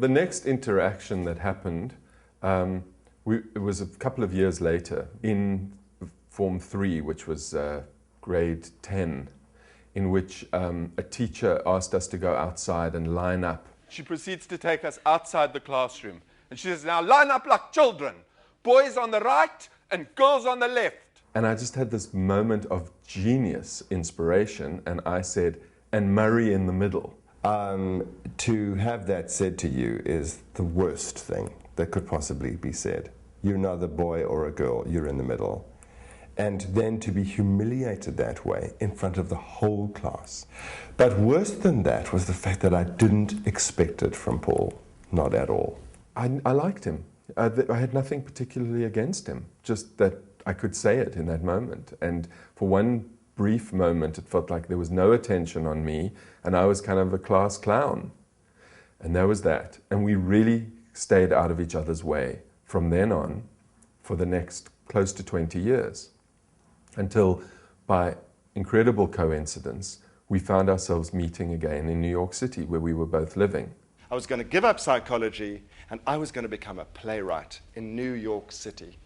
The next interaction that happened, it was a couple of years later in Form 3, which was grade 10, in which a teacher asked us to go outside and line up. She proceeds to take us outside the classroom. And she says, now line up like children. Boys on the right and girls on the left. And I just had this moment of genius inspiration, and I said, and Murray in the middle. To have that said to you is the worst thing that could possibly be said. You're neither a boy or a girl, you're in the middle. And then to be humiliated that way in front of the whole class. But worse than that was the fact that I didn't expect it from Paul, not at all. I liked him. I had nothing particularly against him, just that I could say it in that moment. And for one brief moment, it felt like there was no attention on me, and I was kind of a class clown. And there was that. And we really stayed out of each other's way from then on for the next close to 20 years. Until, by incredible coincidence, we found ourselves meeting again in New York City, where we were both living. I was going to give up psychology, and I was going to become a playwright in New York City.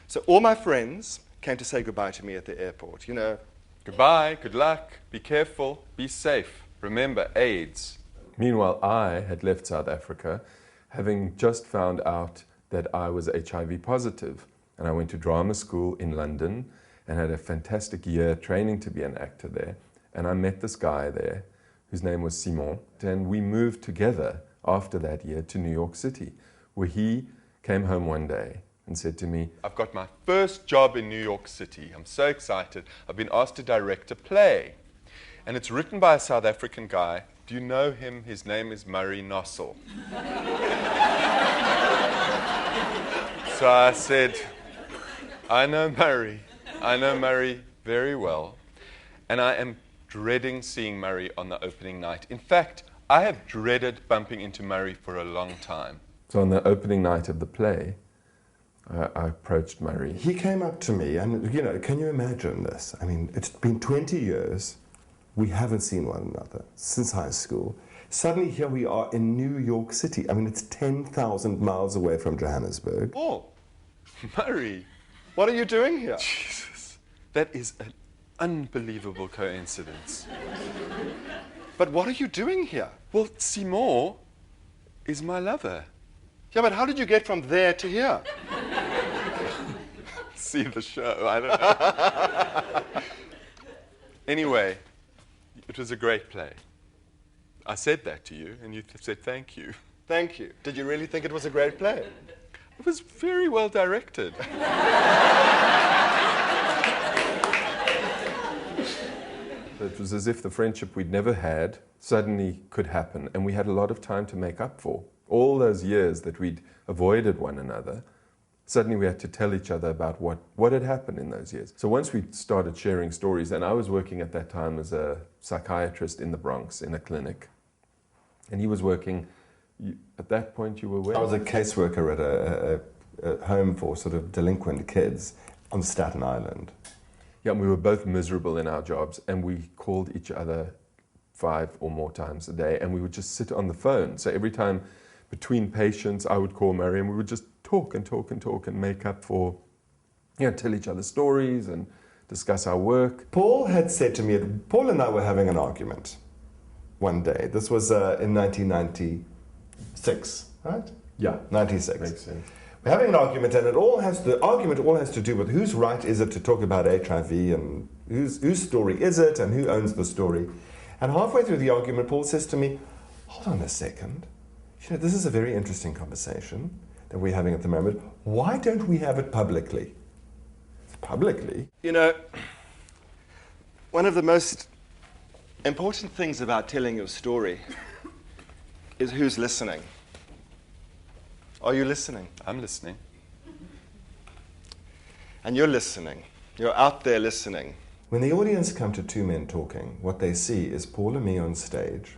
So all my friends came to say goodbye to me at the airport, you know. Goodbye, good luck, be careful, be safe. Remember, AIDS. Meanwhile, I had left South Africa, having just found out that I was HIV positive. And I went to drama school in London and had a fantastic year training to be an actor there. And I met this guy there, whose name was Simon. And we moved together after that year to New York City, where he came home one day and said to me, I've got my first job in New York City. I'm so excited. I've been asked to direct a play. And it's written by a South African guy. Do you know him? His name is Murray Nossel. So I said, I know Murray very well. And I am dreading seeing Murray on the opening night. In fact, I have dreaded bumping into Murray for a long time. So on the opening night of the play, I approached Murray. He came up to me, and, you know, can you imagine this? I mean, it's been 20 years. We haven't seen one another since high school. Suddenly, here we are in New York City. I mean, it's 10,000 miles away from Johannesburg. Oh, Murray, what are you doing here? Jesus, that is an unbelievable coincidence. But what are you doing here? Well, Simon is my lover. Yeah, but how did you get from there to here? See the show, I don't know. Anyway, it was a great play. I said that to you, and you said thank you. Thank you. Did you really think it was a great play? It was very well directed. It was as if the friendship we'd never had suddenly could happen, and we had a lot of time to make up for. All those years that we'd avoided one another, suddenly we had to tell each other about what had happened in those years. So once we started sharing stories, and I was working at that time as a psychiatrist in the Bronx in a clinic, and he was working, at that point you were where? I was a caseworker at a home for sort of delinquent kids on Staten Island. Yeah, and we were both miserable in our jobs, and we called each other 5 or more times a day, and we would just sit on the phone. So every time between patients, I would call Mary, and we would just talk and talk and talk and make up for, you know, tell each other stories and discuss our work. Paul had said to me, Paul and I were having an argument one day. This was in 1996, right? Yeah. 96. Makes sense. We're having an argument, and the argument all has to do with whose right is it to talk about HIV, and whose story is it, and who owns the story. And halfway through the argument, Paul says to me, hold on a second. You know, this is a very interesting conversation that we're having at the moment. Why don't we have it publicly? Publicly? You know, one of the most important things about telling your story is who's listening. Are you listening? I'm listening. And you're listening. You're out there listening. When the audience come to two men talking, what they see is Paul and me on stage,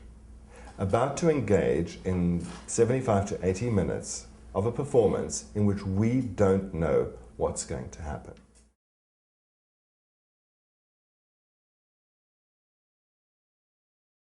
about to engage in 75 to 80 minutes of a performance in which we don't know what's going to happen.